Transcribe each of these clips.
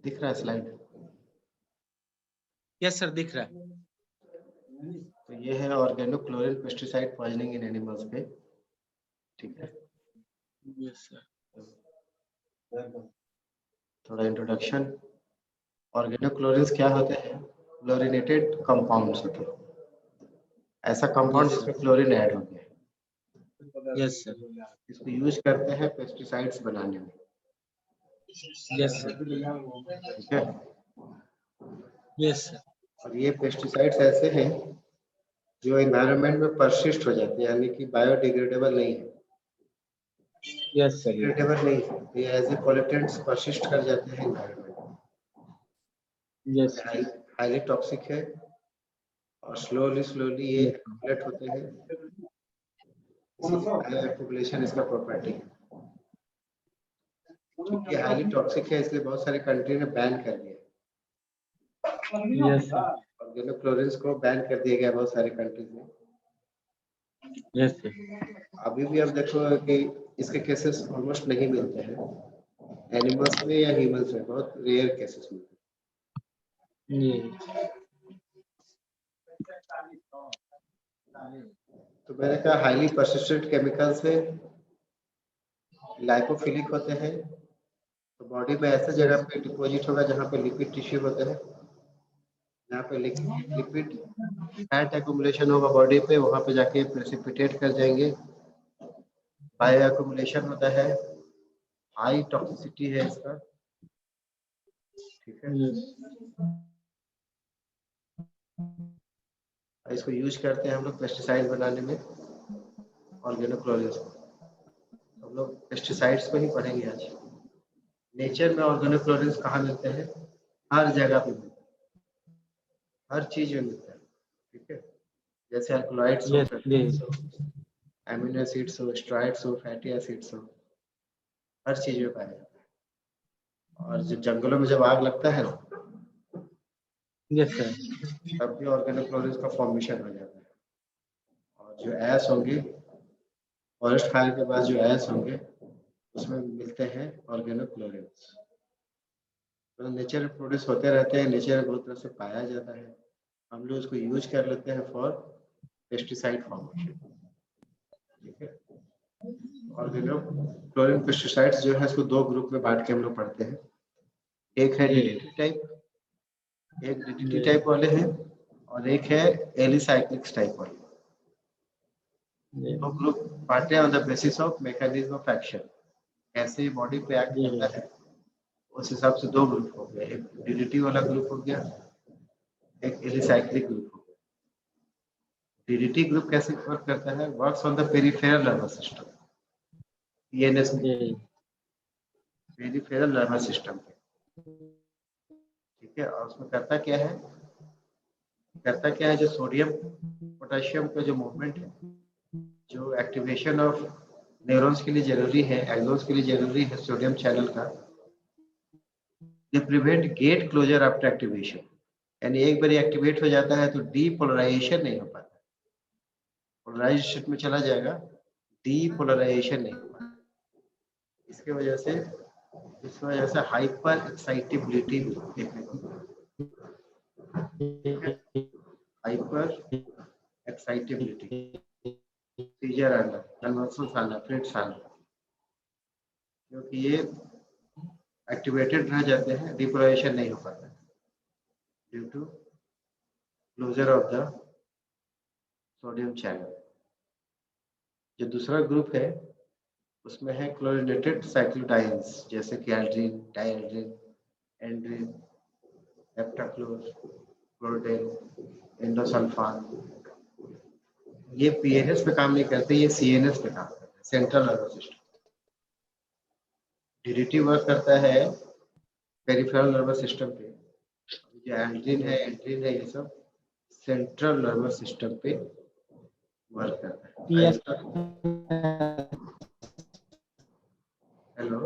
दिख रहा है स्लाइड? यस सर, दिख रहा है। तो ये है ऑर्गेनोक्लोरिन पेस्टिसाइड पॉइजनिंग इन एनिमल्स पे, ठीक है। Yes sir. थोड़ा इंट्रोडक्शन। ऑर्गेनोक्लोरिन्स क्या होते हैं? क्लोरिनेटेड कंपाउंड्स होते हैं, ऐसा कंपाउंड Yes, जिसमें क्लोरीन ऐड हो गया है। Yes sir. इसको यूज करते हैं पेस्टिसाइड्स बनाने में, यस सर। ठीक है। Yes sir. और ये पेस्टिसाइड्स ऐसे हैं जो एनवायरनमेंट में परसिस्ट हो जाते हैं, यानी कि बायोडिग्रेडेबल नहीं है, यस सर। डिग्रेडेबल नहीं है, ये एज ए पॉल्यूटेंट्स परसिस्ट कर जाते हैं एनवायरनमेंट में। यस हाईली टॉक्सिक है और स्लोली ये एक्यूमुलेट होते हैं, इसीलिए एक्यूमुलेशन इसका प्रॉपर्टी है। क्योंकि हाईली टॉक्सिक है इसलिए बहुत सारे कंट्री ने बैन कर दिया, यस सर। ऑर्गेनोक्लोरिन्स को बैन कर दिया गया बहुत सारे कंट्रीज में। Yes sir. अभी भी आप देखो कि इसके केसेस ऑलमोस्ट नहीं मिलते हैं एनिमल्स में या ह्यूमंस में, बहुत रेयर केसेस मिलते हैं। तो मैंने कहा हाईली परसिस्टेंट केमिकल्स है, लाइपोफिलिक होते हैं, तो बॉडी में ऐसे जगह पे डिपॉजिट होगा जहाँ पे लिपिड टिश्यू होते हैं, जहाँ पे लिपिड फैट एक्युमुलेशन होगा बॉडी पे, वहाँ पे जाके प्रेसिपिटेट कर जाएंगे, बायो एक्युमुलेशन होता है, हाई टॉक्सिसिटी है इसका, ठीक है। इसको यूज करते हैं हम लोग पेस्टिसाइड बनाने में, ऑर्गेनोक्लोरिन्स को। हम लोग पेस्टिसाइड्स को ही पढ़ेंगे आज। नेचर में ऑर्गेनोक्लोरिन्स कहाँ मिलते हैं? हर जगह पे मिलते हैं, हर चीज में मिलता है, ठीक है। जैसे अल्कलॉइड्स हो, एमिनो एसिड्स हो, स्टेरॉइड्स हो, फैटी एसिड्स हो, हर चीज में पाया जाता है। और जब जंगलों में जब आग लगता है ना, यस सर, तब भी ऑर्गेनोक्लोरिन्स का फॉर्मेशन हो जाता है। और जो ऐश होंगे, फॉरेस्ट फायर के बाद जो ऐश होंगे उसमें मिलते हैं ऑर्गेनोक्लोरिन्स। तो नेचर में प्रोड्यूस होते रहते हैं, नेचर में बहुत तरह से पाया जाता है, हम लोग उसको यूज कर लेते हैं फॉर पेस्टिसाइड फॉर्मेशन, ठीक है। ऑर्गेनोक्लोरिन पेस्टिसाइड्स जो है इसको दो ग्रुप में बांट के हम लोग पढ़ते हैं, एक है डीडीटी टाइप, एक डीडीटी टाइप वाले हैं, और एक है एलिसाइक्लिक टाइप वाले। दो ग्रुप बांटे on the basis of mechanism of action, कैसे बॉडी पे एक्ट करता है उस हिसाब से दो ग्रुप हो गए, एक डीडीटी वाला ग्रुप हो गया, एक एलिसाइक्लिक ग्रुप हो गया। डीडीटी ग्रुप कैसे वर्क करता है? Works on the peripheral nervous system, PNS, peripheral nervous system पे, ठीक है। और उसमें करता क्या है, जो सोडियम पोटेशियम का जो मूवमेंट है, जो एक्टिवेशन ऑफ न्यूरॉन्स के लिए जरूरी है, एक्सॉन्स के लिए जरूरी है सोडियम चैनल का, they prevent gate closure after activation. यानी एक बार एक्टिवेट हो जाता है तो डीपोलराइजेशन नहीं हो पाता, पोलराइजेशन में चला जाएगा, डीपोलराइजेशन नहीं हो पाता। इसकी वजह से हाइपर एक्साइटेबिलिटी देखने को मिलता है, हाइपर एक्साइटेबिलिटी, सीजर आना, कन्वर्सन्स आना, फिट्स आना, क्योंकि ये एक्टिवेटेड रह जाते हैं, डिपोलराइजेशन नहीं हो पाता due to closure of the sodium channel. जो दूसरा ग्रुप है उसमें है क्लोरिनेटेड साइक्लोडाइन्स, जैसे कि एल्ड्रीन, डायल्ड्रीन, एंड्रीन, हेप्टाक्लोर, क्लोरोडेन, एंडोसल्फान। ये पीएनएस पे काम नहीं करते, ये सीएनएस पे काम करते हैं, central nervous system. DDT work करता है पेरिफेरल नर्वस सिस्टम पे, जो एल्ड्रीन है, एंड्रीन है, ये सब सेंट्रल नर्वस सिस्टम पे वर्क करता है। हेलो,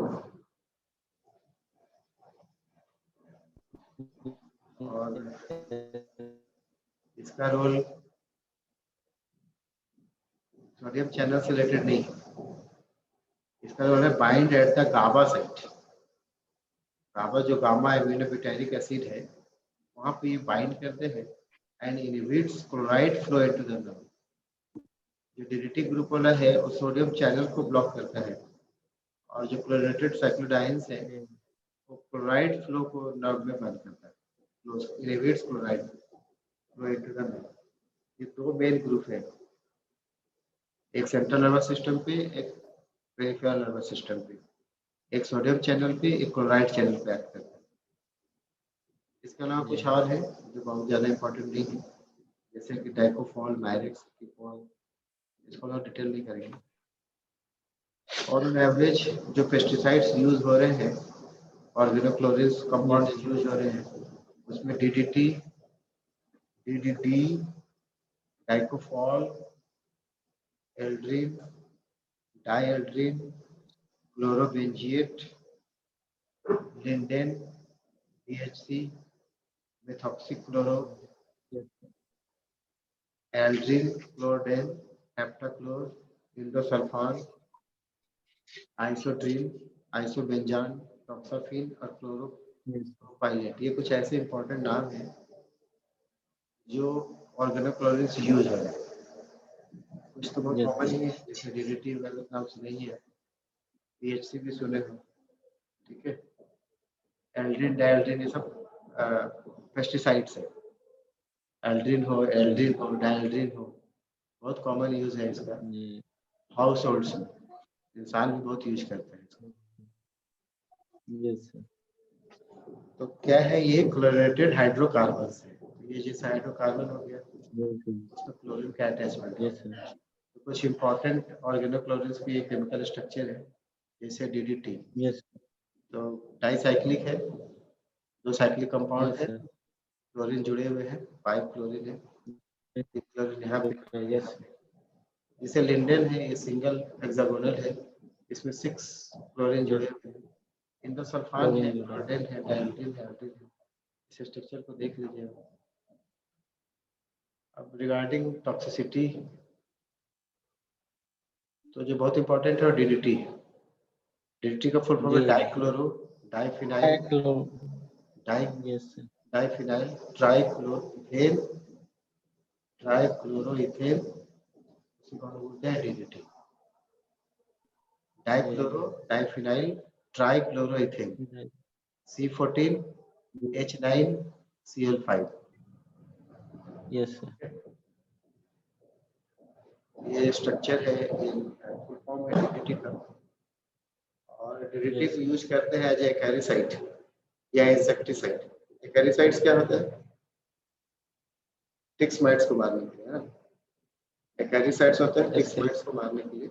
और इसका रोल सोडियम चैनल से रिलेटेड नहीं, इसका रोल है bind at the GABA site. GABA जो गामा एमिनोब्यूटारिक एसिड है वहाँ पे ये बाइंड करते हैं and inhibits chloride flow into the nerve. जो डीडीटी ग्रुप वाला है वो सोडियम चैनल को ब्लॉक करता है और जो क्लोरेटेड साइक्लोडाइंस है वो क्लोराइड फ्लो को नर्व में बंद करता है, inhibits chloride flow into the nerve. ये दो मेन ग्रुप है, एक सेंट्रल नर्वस सिस्टम पे, एक पेरिफेरल नर्वस सिस्टम पे, एक सोडियम चैनल पे, एक क्लोराइड चैनल पे एक्ट करता है। इसके अलावा कुछ और है जो बहुत ज़्यादा इंपॉर्टेंट नहीं है, जैसे कि डाइकोफॉल, मायरेक्स, कीफॉल, इसको हम डिटेल नहीं करेंगे। और ऑन एवरेज जो पेस्टिसाइड्स यूज हो रहे हैं, ऑर्गेनोक्लोरिन्स कंपाउंड यूज हो रहे हैं, उसमें DDT, dicofol, aldrin, dieldrin, chlorobenzilate, lindane, DHC, methoxychlor, aldrin, chlordane, heptachlor, endosulfan, isodrin, isobenzan, toxaphene और क्लोरोपाइलेट। ये कुछ ऐसे इंपॉर्टेंट नाम हैं जो ऑर्गेनोक्लोरिन्स यूज हो रहे हैं। कुछ तो बहुत कॉमन ही है, जैसे डीडीटी वगैरह नाम सुने ही है, DHC भी सुने हो, ठीक है। एल्ड्रिन, डाइएल्ड्रिन, ये सब पेस्टिसाइड्स है। एल्ड्रिन हो, एल्ड्रिन हो, डाइएल्ड्रिन हो, बहुत कॉमन यूज है इसका हाउस होल्ड्स में, इंसान भी बहुत यूज करते हैं इसको। Yes sir. तो क्या है, ये क्लोरेटेड हाइड्रोकार्बन है। तो ये जैसा हाइड्रोकार्बन हो गया उसमें क्लोरीन का अटैचमेंट है। Yes sir. तो कुछ इंपॉर्टेंट ऑर्गेनोक्लोरिन्स की केमिकल स्ट्रक्चर है, जैसे डीडीटी। यस तो डाइसाइक्लिक है, दो साइक्लिक कंपाउंड है, सर। क्लोरीन जुड़े हुए हैं, 5 क्लोरीन है, एक क्लोरीन यहाँ पे, यहाँ पे। जैसे लिंडेन है, ये सिंगल हेक्सागोनल है, इसमें 6 क्लोरीन जुड़े हुए हैं। इंडोसल्फान है, क्लोरीन है, डाइएल्ड्रिन है, एल्ड्रिन है। इस स्ट्रक्चर को देख लीजिए। अब रिगार्डिंग टॉक्सिसिटी, तो जो बहुत इंपॉर्टेंट है डीडीटी है। डीडीटी का फुल फॉर्म है dichloro diphenyl diphenyl trichloroethane, trichloroethane, इसी को हम बोलते हैं DDT. Dichloro diphenyl trichloroethane, C14H9Cl5। Yes sir. ये स्ट्रक्चर है फुल फॉर्म है डीडीटी का। और डीडीटी को यूज करते हैं एज एक्यारिसाइड या इंसेक्टिसाइड। एक्यारिसाइड्स क्या होता है? टिक्स माइट्स को मारने के लिए, है ना। एक्यारिसाइड्स होते हैं टिक्स माइट्स को मारने के लिए,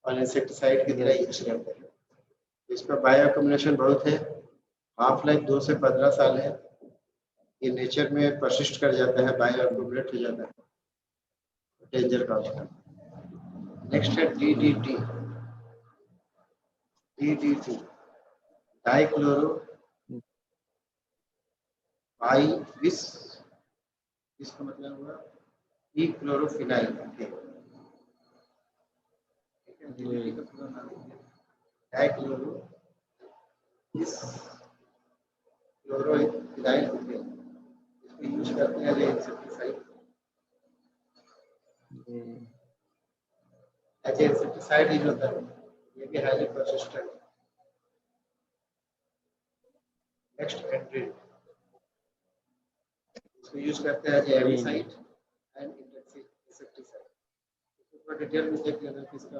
और इंसेक्टिसाइड की तरह यूज करते हैं। इसका बायो अकोमोडेशन बहुत है, हाफ लाइफ 2 से 15 साल है। ये नेचर में परसिस्ट कर जाता है, बायो अकोमोडेट हो जाता है, डेंजर का उसका। नेक्स्ट है डीडीटी। डीडीटी डाइक्लोरो बाई विस, इसका मतलब हुआ क्लोरोफिनाइल। डीडीटी का पूरा नाम है डाइक्लोरो इस क्लोरोफिनाइल। इसको यूज करते हैं as insecticide. As insecticide use होता है, ये भी हाईली परसिस्टेंट। नेक्स्ट एंड्रिन, इसको यूज करते हैं एज एविसाइड एंड इंसेक्टिसाइड। इसको डिटेल में देख लेना कि इसका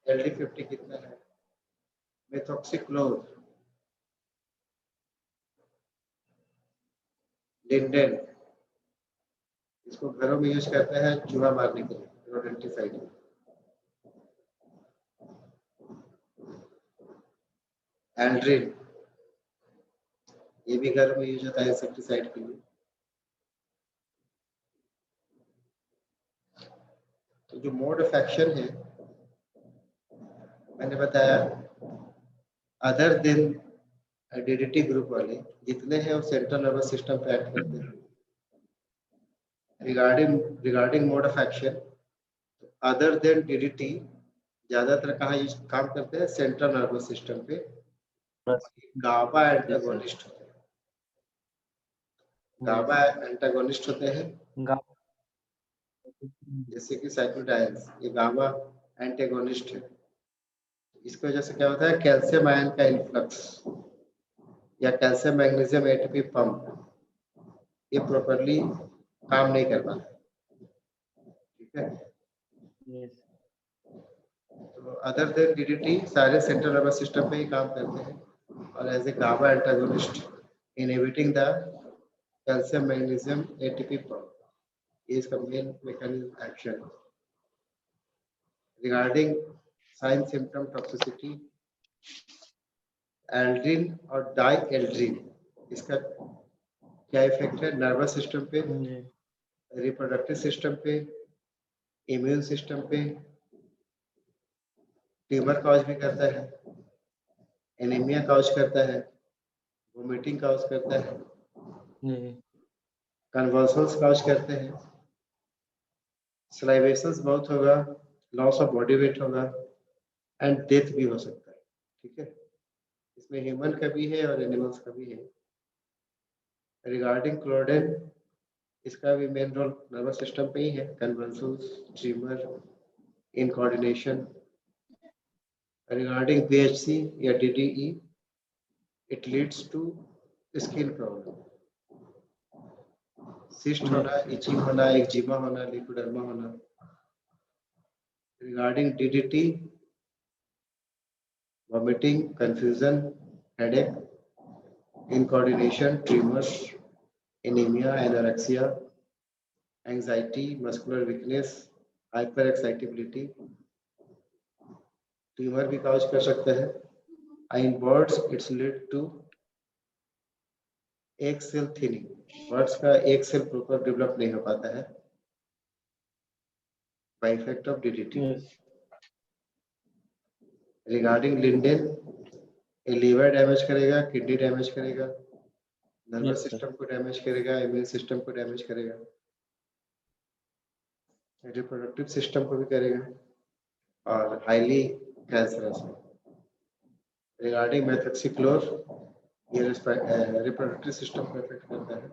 LD50 कितना है। मेथॉक्सीक्लोर, लिंडेन, इसको घरों में यूज करते हैं चूहा मारने के लिए, रोडेंटिसाइड। एल्ड्रिन, ये भी घर में यूज होता है इंसेक्टिसाइड के लिए। तो जो मोड ऑफ एक्शन है मैंने बताया, अदर देन डीडीटी ग्रुप वाले जितने हैं वो सेंट्रल नर्वस सिस्टम पे एक्ट करते हैं। Regarding mode of action, other than DDT ज्यादातर कहाँ यूज काम करते हैं? सेंट्रल नर्वस सिस्टम पे। गाबा एंटागोनिस्ट होते हैं। गाबा एंटागोनिस्ट होते हैं, जैसे कि साइक्लोडायल्स, ये गाबा एंटागोनिस्ट है। इसकी वजह से क्या होता है, कैल्शियम आयन का इन्फ्लक्स या कैल्शियम मैग्नीशियम एटीपी पंप ये प्रॉपरली काम नहीं कर पाता। ठीक है, तो अदर देन डीडीटी सारे सेंट्रल नर्वस सिस्टम पे ही काम करते हैं और as a GABA antagonist inhibiting the calcium magnesium ATP pump is the main mechanism action. Regarding sign symptom toxicity, aldrin और डाइएल्ड्रिन इसका क्या इफेक्ट है नर्वस सिस्टम पे, रिप्रोडक्टिव सिस्टम पे, इम्यून सिस्टम पे, ट्यूमर कॉज भी करता है, एनीमिया कॉज करता है, वोमिटिंग कॉज करता है, कन्वल्सन्स कॉज करते हैं, सलाइवेशंस बहुत होगा, लॉस ऑफ बॉडी वेट होगा एंड डेथ भी हो सकता है। ठीक है, इसमें ह्यूमन का भी है और एनिमल्स का भी है। रिगार्डिंग क्लोडेन इसका भी मेन रोल नर्वस सिस्टम पे ही है, convulsions, tumour, incoordination. Regarding BHC या DDE it leads to skin problem, cyst होना, इचिंग होना, एक्जिमा होना, लिकोडर्मा होना। Regarding DDT vomiting, confusion, headache, incoordination, tumours, anaemia, anorexia, anxiety, muscular weakness, hyper excitability, tumour भी cause कर सकता है। In birds it's lead to egg shell thinning, birds का egg shell proper develop नहीं हो पाता है by effect of DDT. Regarding lindane ये लीवर डैमेज करेगा, किडनी डैमेज करेगा, नर्वस सिस्टम को डैमेज करेगा, इम्यून सिस्टम को डैमेज करेगा, रिप्रोडक्टिव सिस्टम को भी करेगा और हाईली कैंसरस है। रिगार्डिंग मेथोक्सिक्लोर ये रिप्रोडक्टिव सिस्टम को इफेक्ट करता है,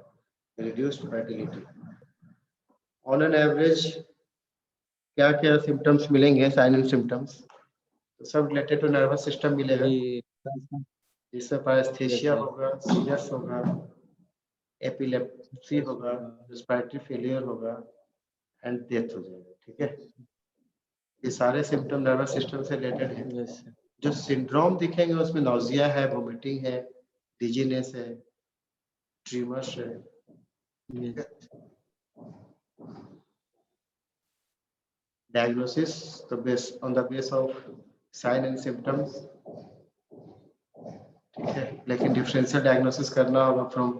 reduced fertility. On an average क्या क्या सिम्टम्स मिलेंगे, साइन एंड सिम्टम्स, तो सब रिलेटेड टू नर्वस सिस्टम मिलेगा, जिसमें पैरास्थेशिया होगा, सीजर्स होगा, एपिलेप्सी होगा, रेस्पिरेटरी फेलियर होगा एंड डेथ हो जाएगा। ठीक है, ये सारे सिम्टम नर्वस सिस्टम से रिलेटेड हैं। जो सिंड्रोम दिखेंगे उसमें नौजिया है, वोमिटिंग है, डिजीनेस है, ट्रीमर्स है। Diagnosis on the base of sign and symptoms, ठीक है, लेकिन डिफरेंशियल डायग्नोसिस करना होगा फ्रॉम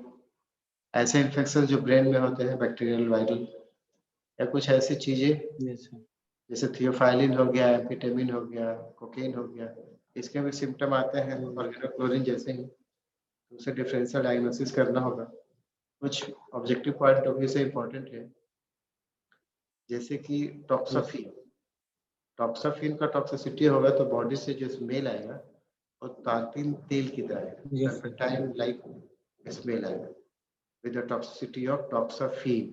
ऐसे इन्फेक्शन जो ब्रेन में होते हैं, बैक्टीरियल, वायरल या कुछ ऐसी चीजें जैसे थियोफाइलिन हो गया, एम्फेटामिन हो गया, कोकेन हो गया, इसके भी सिम्टम आते हैं ऑर्गेनोक्लोरिन जैसे ही, तो उसे डिफरेंशियल डायग्नोसिस करना होगा। कुछ ऑब्जेक्टिव पॉइंट ऑफ व्यू से इम्पोर्टेंट है, जैसे कि टॉक्साफिन, टॉक्साफिन का टॉक्सिसिटी होगा तो बॉडी से जो स्मेल आएगा वो तारपीन तेल की तरह है, टर्पेंटाइन लाइक स्मेल आएगा विद द टॉक्सिसिटी ऑफ टॉक्साफिन।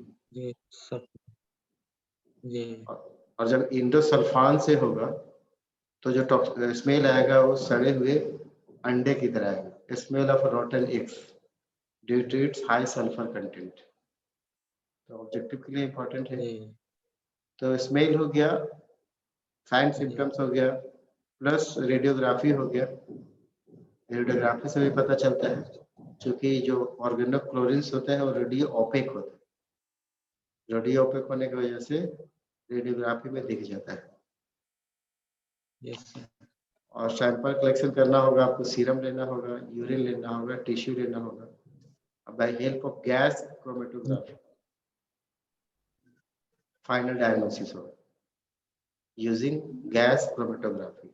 और जब इंडोसल्फान से होगा तो जो स्मेल आएगा वो सड़े हुए अंडे की तरह आएगा, smell of rotten eggs due to its high sulphur content. तो ऑब्जेक्टिव के लिए इंपॉर्टेंट है। तो स्मेल हो गया, साइन सिम्टम्स हो गया, प्लस रेडियोग्राफी हो गया। रेडियोग्राफी से भी पता चलता है, क्योंकि जो ऑर्गेनोक्लोरिन्स होते हैं वो रेडियो ओपेक होते हैं, रेडियो ओपेक होने की वजह से रेडियोग्राफी में दिख जाता है। और सैंपल कलेक्शन करना होगा, आपको सीरम लेना होगा, यूरिन लेना होगा, टिश्यू लेना होगा, by help of gas chromatography final diagnosis होगा यूजिंग गैस क्रोमेटोग्राफी।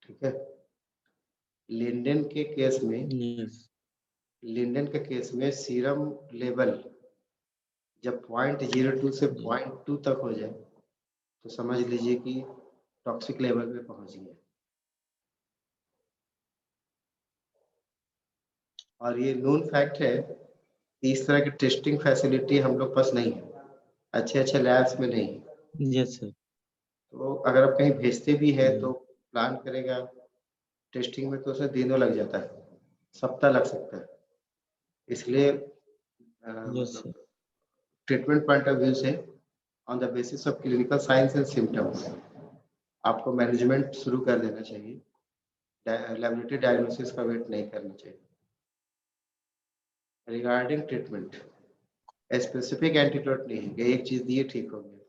ठीक है, लिंडेन के केस में, लिंडेन के केस में सीरम लेवल जब 0.02 से 0.2 तक हो जाए तो समझ लीजिए कि टॉक्सिक लेवल में पहुंच गया। और ये नोन फैक्ट है कि इस तरह की टेस्टिंग फैसिलिटी हम लोग पास नहीं है, अच्छे लैब्स में नहीं है। Yes sir. तो अगर आप कहीं भेजते भी है तो प्लान करेगा टेस्टिंग में, तो उसमें दिनों लग जाता है, सप्ताह लग सकता है। इसलिए यस सर। मतलब ट्रीटमेंट पॉइंट ऑफ व्यू से on the basis of clinical science and symptoms आपको मैनेजमेंट शुरू कर देना चाहिए, लैबोरेटरी डायग्नोसिस का वेट नहीं करना चाहिए। रिगार्डिंग ट्रीटमेंट स्पेसिफिक एंटीडोट नहीं है कि एक चीज दिए ठीक हो गया,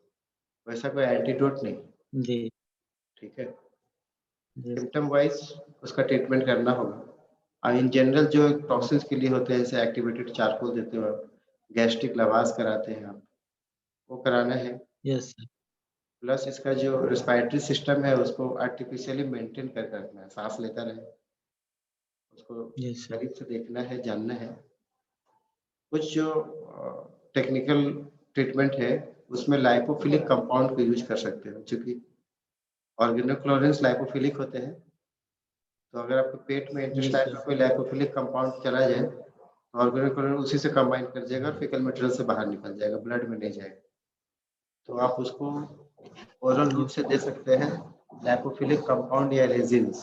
वैसा कोई एंटीडोट नहीं, जी। ठीक है। यस। सिम्टम वाइज उसका ट्रीटमेंट करना होगा। और इन जनरल जो टॉक्सिन्स के लिए होते हैं, जैसे एक्टिवेटेड चारकोल देते हो आप, गैस्ट्रिक लवास कराते हैं आप, वो कराना है। Yes sir. प्लस इसका जो रिस्पायरेटरी सिस्टम है उसको आर्टिफिशियली मेंटेन करके रखना है, सांस लेता रहे, उसको यस सर। करीब से देखना है, जानना है। कुछ जो टेक्निकल ट्रीटमेंट है उसमें लाइपोफिलिक कंपाउंड को यूज कर सकते हो, क्योंकि ऑर्गेनोक्लोरिन्स लाइपोफिलिक होते हैं। तो अगर आपके पेट में यस इंटेस्टाइन सर। में कोई लाइपोफिलिक कंपाउंड चला जाए तो ऑर्गेनोक्लोरिन उसी से कंबाइन कर जाएगा और फीकल मटेरियल से बाहर निकल जाएगा, ब्लड में नहीं जाएगा। तो आप उसको ओरल रूट से दे सकते हैं लाइपोफिलिक कंपाउंड या रेजिन्स,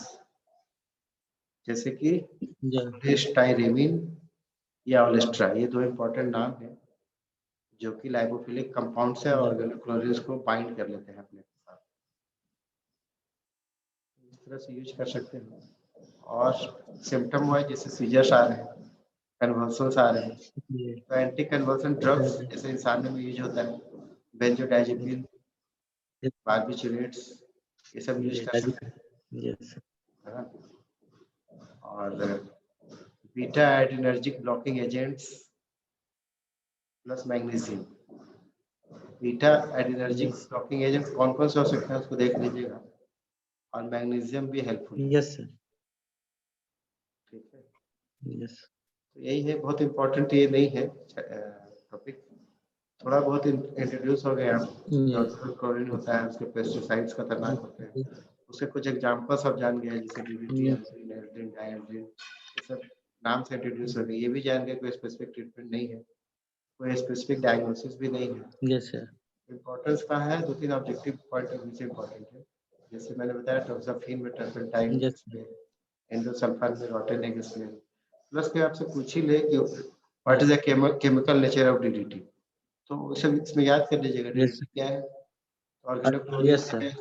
जैसे कि स्टाइरेमिन या ओलेस्ट्रा, ये दो इंपॉर्टेंट नाम है जो कि लाइपोफिलिक कंपाउंड से ऑर्गेनोक्लोरिन्स को बाइंड कर लेते हैं अपने साथ। इस तरह से यूज कर सकते हैं। और सिम्टम वाइज जैसे सीजर्स आ रहे हैं, कन्वर्सन्स आ रहे हैं, तो एंटी कन्वर्सन ड्रग्स जैसे इंसानों में यूज होता है, बेंजोडाइजेपिन, बार्बिचुरेट्स, ये सब यूज कर सकते हैं, यस। है ना। और beta adrenergic blocking agents plus magnesium. Beta adrenergic blocking agents कौन कौन से हो सकते हैं उसको देख लीजिएगा, और मैग्नीशियम भी हेल्पफुल है। Yes sir. ठीक है, यस। तो यही है, बहुत इम्पोर्टेंट ये नहीं है टॉपिक, थोड़ा बहुत इंट्रोड्यूस हो गया। क्लोरीन होता है, उसके पेस्टिसाइड्स खतरनाक होते हैं, उसके कुछ एग्जांपल्स आप जान गए, जैसे डीडीटी, एल्ड्रिन, एल्ड्रिन, डायल्ड्रिन, ये सब नाम से इंट्रोड्यूस हो गए। ये भी जान गए कोई स्पेसिफिक ट्रीटमेंट नहीं है, कोई स्पेसिफिक डायग्नोसिस भी नहीं है। Yes sir. इम्पोर्टेंस कहाँ है, दो तीन ऑब्जेक्टिव पॉइंट ऑफ व्यू से इम्पोर्टेंट है। जैसे मैंने बताया टोक्साफिन में टर्पेंटाइन यस। एंडोसल्फान में रोटेनेग स्मेल, प्लस के आपसे पूछ ही ले कि what is the chemical nature of DDT, तो सब इसमें याद कर लीजिएगा यस। डीडीटी क्या है, ऑर्गेनोक्लोरीन यस सर। है,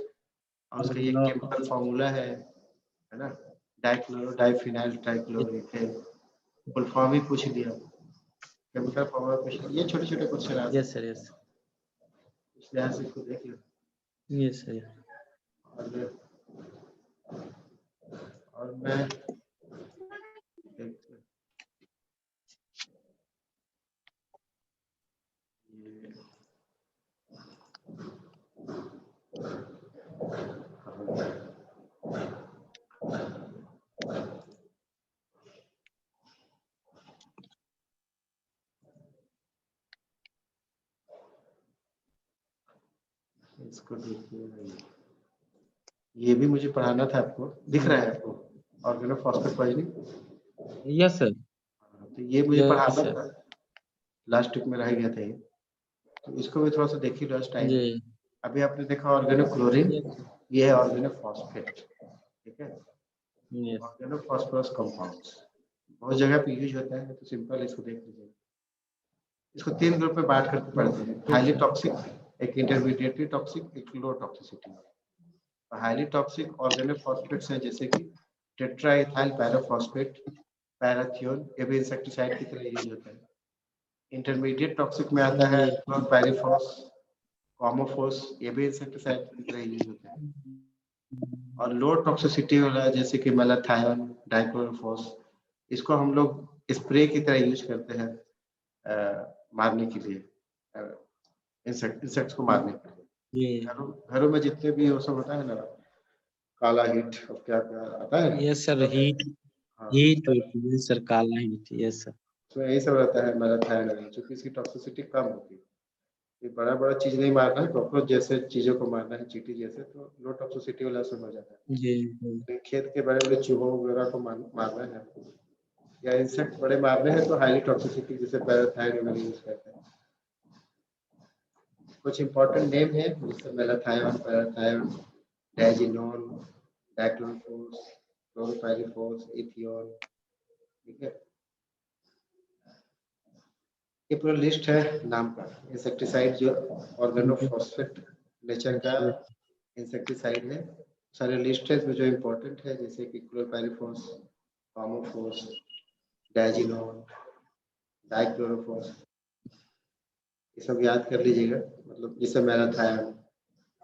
और उसका ये केमिकल फार्मूला है ना, डाइक्लोरो डाइफिनाइल ट्राइक्लोरोइथेन, फुल फॉर्म ही पूछ लिया, केमिकल फार्मूला पूछ लिया। ये छोटे छोटे क्वेश्चन आ यस सर। यस। इस लिहाज से इसको देख लो। Yes sir. और मैं इसको देखिए, ये भी मुझे पढ़ाना था आपको, दिख रहा है आपको, ऑर्गेनोफॉस्फेट पॉइजनिंग। Yes sir. तो ये मुझे यस पढ़ाना सर। था, लास्ट वीक में रह गया था ये, तो इसको भी थोड़ा सा देखिए लास्ट टाइम। जी। अभी आपने देखा ऑर्गेनोक्लोरीन, ये है ऑर्गेनोफॉस्फेट, ठीक है, यस। ऑर्गेनोफॉस्फोरस कंपाउंड्स बहुत जगह पे यूज होता है, तो सिंपल इसको देख लीजिए। इसको तीन ग्रुप में बांट करके पढ़ते हैं, हाईली टॉक्सिक, एक इंटरमीडिएटली टॉक्सिक, एक लो टॉक्सिसिटी। हाईली टॉक्सिक ऑर्गेनोफॉस्फेट्स हैं जैसे कि टेट्राइथाइल पैराफॉस्फेट, पैराथियोन, ये भी इंसेक्टिसाइड की तरह यूज होता है। इंटरमीडिएट टॉक्सिक में आता है क्लोरपायरिफॉस, कॉमोफोस, ये भी इंसेक्टिसाइड की तरह यूज होता है। और लो टॉक्सिसिटी वाला जैसे कि मेलाथायोन, डाइक्लोरोफॉस, इसको हम लोग स्प्रे की तरह यूज करते हैं मारने के लिए, इंसेक्ट्स को मारने के लिए। घरों में जितने भी वो सब होता है ना, काला हिट और क्या क्या आता है। Yes sir. हीट सर, काला हीट। Yes sir. तो यही सब रहता है मेलाथायोन, क्योंकि इसकी टॉक्सिसिटी कम होती है। ये बड़ा बड़ा चीज नहीं मारना है, कॉकरोच जैसे चीजों को मारना है, चींटी जैसे, तो लो टॉक्सिसिटी वाला सब हो जाता है। जी। खेत के बड़े बड़े चूहों वगैरह को मारना है आपको, या इंसेक्ट बड़े मारने हैं तो हाईली टॉक्सिसिटी जैसे पैराथायरॉयड यूज करते हैं। कुछ इंपॉर्टेंट नेम है जैसे मेलाथायोन, पैराथायोन, डायजिनोन, डाइक्लोरोफॉस, क्लोरोपाइरीफॉस, इथियोन। ठीक है, ये पूरा लिस्ट है नाम का इंसेक्टिसाइड जो ऑर्गेनोफॉस्फेट नेचर का इंसेक्टिसाइड है। सारे लिस्ट है जो इम्पोर्टेंट है जैसे कि क्लोरोपाइरीफॉस, फार्मोफॉस, डायजिनोन, डाइक्लोरोफॉस, ये सब याद कर लीजिएगा। मतलब जैसे मेलाथायोन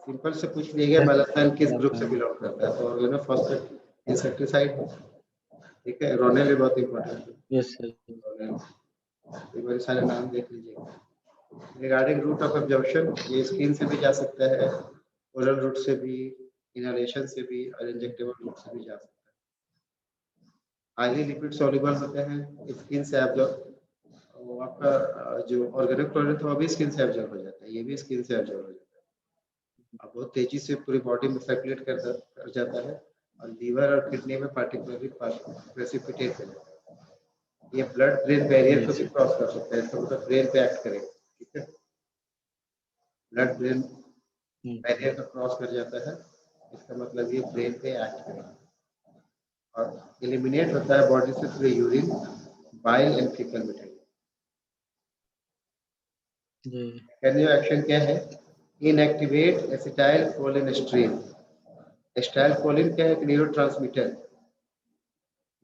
सिंपल से पूछ लिया मेलाथायोन किस ग्रुप से बिलोंग करता है तो ऑर्गेनोफॉस्फेट इंसेक्टिसाइड। ठीक है, रोनेल भी बहुत इंपॉर्टेंट है। Yes sir. रोनेल ये सारे नाम देख लीजिएगा। रिगार्डिंग रूट ऑफ एब्जॉर्प्शन, ये स्किन से भी जा सकता है, ओरल रूट से भी, इनहेलेशन से भी और इंजेक्टेबल रूट से भी जा सकता है। हाईली लिपिड सॉल्युबल होते हैं, स्किन से एब्जॉर्ब, वो आपका जो ऑर्गेनोक्लोरिन था वो भी स्किन से एब्जॉर्ब हो जाता है, ये भी स्किन से एब्जॉर्ब हो जाता है। अब बहुत तेजी से पूरी बॉडी में सर्कुलेट कर जाता है और लीवर और किडनी में पार्टिकुलरली प्रेसिपिटेट कर जाता है। ये ब्लड ब्रेन बैरियर को भी क्रॉस कर सकता है, इसका मतलब ब्रेन पे एक्ट करेगा। ठीक है, ब्लड ब्रेन बैरियर को क्रॉस कर जाता है, इसका मतलब ये ब्रेन पे एक्ट करेगा और एलिमिनेट होता है बॉडी से through urine, bile and faecal material. कैनियो एक्शन क्या है? Inactivate acetyl choline stream. Acetyl choline क्या है? एक न्यूरोट्रांसमीटर,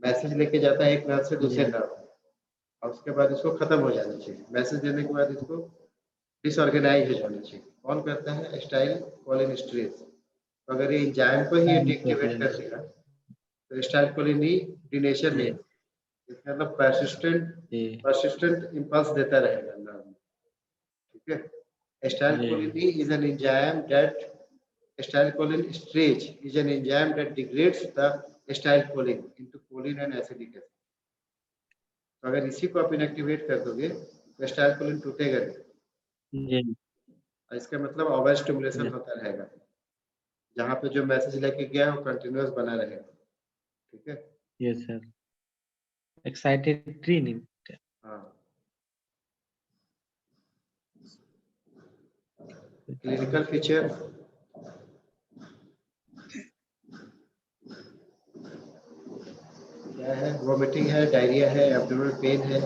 मैसेज लेके जाता है एक नर्व से दूसरे नर्व और उसके बाद इसको खत्म हो जाना चाहिए। मैसेज देने के बाद इसको डिसऑर्गेनाइज हो जाना चाहिए। कौन करता है? Acetyl choline stream. तो अगर ये एंजाइम को ही डीएक्टिवेट कर देगा तो एसिटाइल कोलिन ही डिनेचर नहीं, इसका मतलब persistent impulse देता रहेगा नर्व में। ठीक है, acetylcholine is an enzyme that acetylcholine esterase is an enzyme that degrades the acetylcholine into choline and acetic acid। तो अगर इसी को आप इनएक्टिवेट कर दोगे तो acetylcholine टूटेगा नहीं और इसका मतलब ओवर स्टिमुलेशन होता रहेगा, जहाँ पे जो मैसेज लेके गया है वो कंटिन्यूअस बना रहेगा। ठीक है, यस सर, एक्साइटेटरी नहीं। हाँ, क्लिनिकल फीचर क्या है? वोमिटिंग है, डायरिया है, एब्डोमिनल पेन है,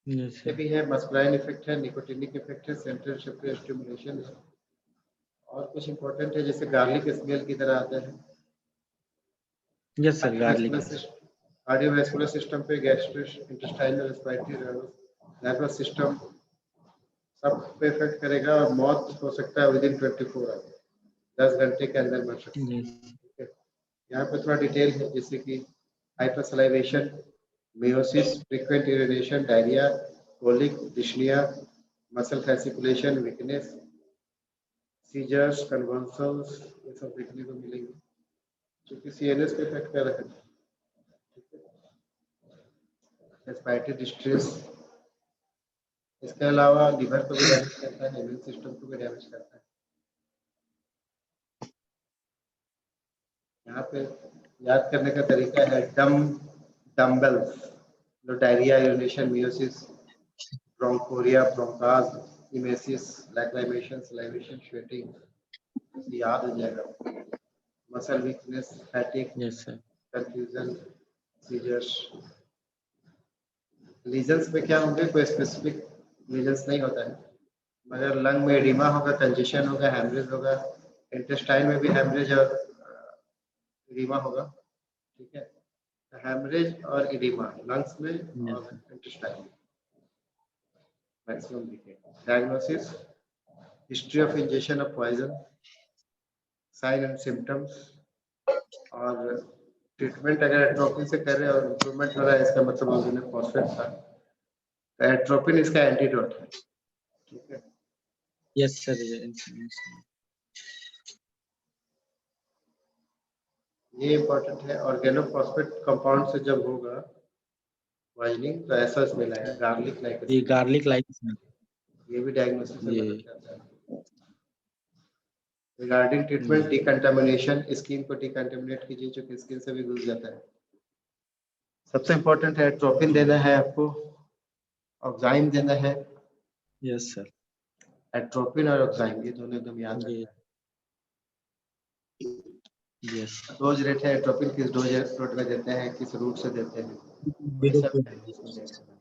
ये भी है, मस्कुलाइन इफेक्ट है, निकोटिनिक इफेक्ट है, सेंट्रल रिसेप्टर स्टिमुलेशन है और कुछ इंपॉर्टेंट है जैसे गार्लिक स्मेल की तरह आता है। Yes sir, garlic cardiovascular system पे, gastro intestinal respiratory nervous system सब पे इफेक्ट करेगा और मौत हो सकता है विदिन 24 आवर, 10 घंटे के अंदर मर सकता है। ठीक है, यहाँ पे थोड़ा डिटेल है जैसे कि hypersalivation, miosis, frequent urination, diarrhoea, colic, dyspnoea, muscle fasciculation, weakness, seizures, convulsions, ये सब देखने को मिलेंगे क्योंकि सीएनएस पे इफेक्ट कर रहे हैं। रेस्पिरेटरी डिस्ट्रेस, इसके अलावा लिवर को भी डैमेज करता है, इम्यून सिस्टम को भी डैमेज करता है। यहाँ पे याद करने का तरीका है डम्बल्स, जो diarrhoea, urination, miosis, bronchorrhoea, bronchus, emesis, lacrimation, salivation, sweating, याद हो जाएगा। Muscle weakness, fatigue, yes sir, confusion, seizures. Lesions में क्या होंगे? कोई स्पेसिफिक लीजन्स नहीं होता है, मगर लंग में एडिमा होगा, कंजेशन होगा, हेमरेज होगा, इंटेस्टाइन में भी हेमरेज और एडिमा होगा। ठीक है, हेमरेज और एडिमा लंग्स में और इंटेस्टाइन में मैक्सिमम दिखेगा। Diagnosis, history of injection of poison, sign and symptoms और ट्रीटमेंट। अगर एट्रोपिन से कर रहे हैं और इम्प्रूवमेंट हो रहा है इसका मतलब ऑर्गेनो फॉस्फेट था, तो एट्रोपिन इसका एंटीडोट है। ठीक है, यस सर, ये इम्पोर्टेंट है। ऑर्गेनोफॉस्फेट कंपाउंड से जब होगा पॉइजनिंग तो ऐसा स्मेल आएगा, गार्लिक लाइक ये गार्लिक लाइक, ये भी डायग्नोसिस में मदद करता है। रिगार्डिंग ट्रीटमेंट, डिकंटामिनेशन, स्किन को डिकंटामिनेट कीजिए, जो स्किन से भी घुस जाता है। सबसे इम्पोर्टेंट है एट्रोपिन देना है आपको, ऑक्साइम देना है। Yes sir. एट्रोपिन और ऑक्साइम ये दोनों एकदम याद जी। रखना यस। है। डोज रेट है एट्रोपिन किस डोज फ्रूट में देते हैं, किस रूट से देते हैं, ये सब है इसमें देखना है।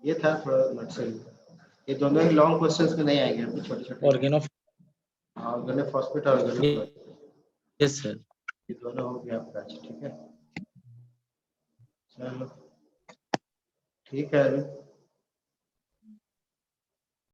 ये था थोड़ा नक्सल, ये दोनों ही लॉन्ग क्वेश्चंस में नहीं आएंगे, आपको छोटे छोटे ऑर्गेनो। ऑर्गेनोफॉस्फेट और ऑर्गेनोफ्लोरीन यस सर। ये दोनों हो गया आपका। ठीक है, चलो ठीक है अभी।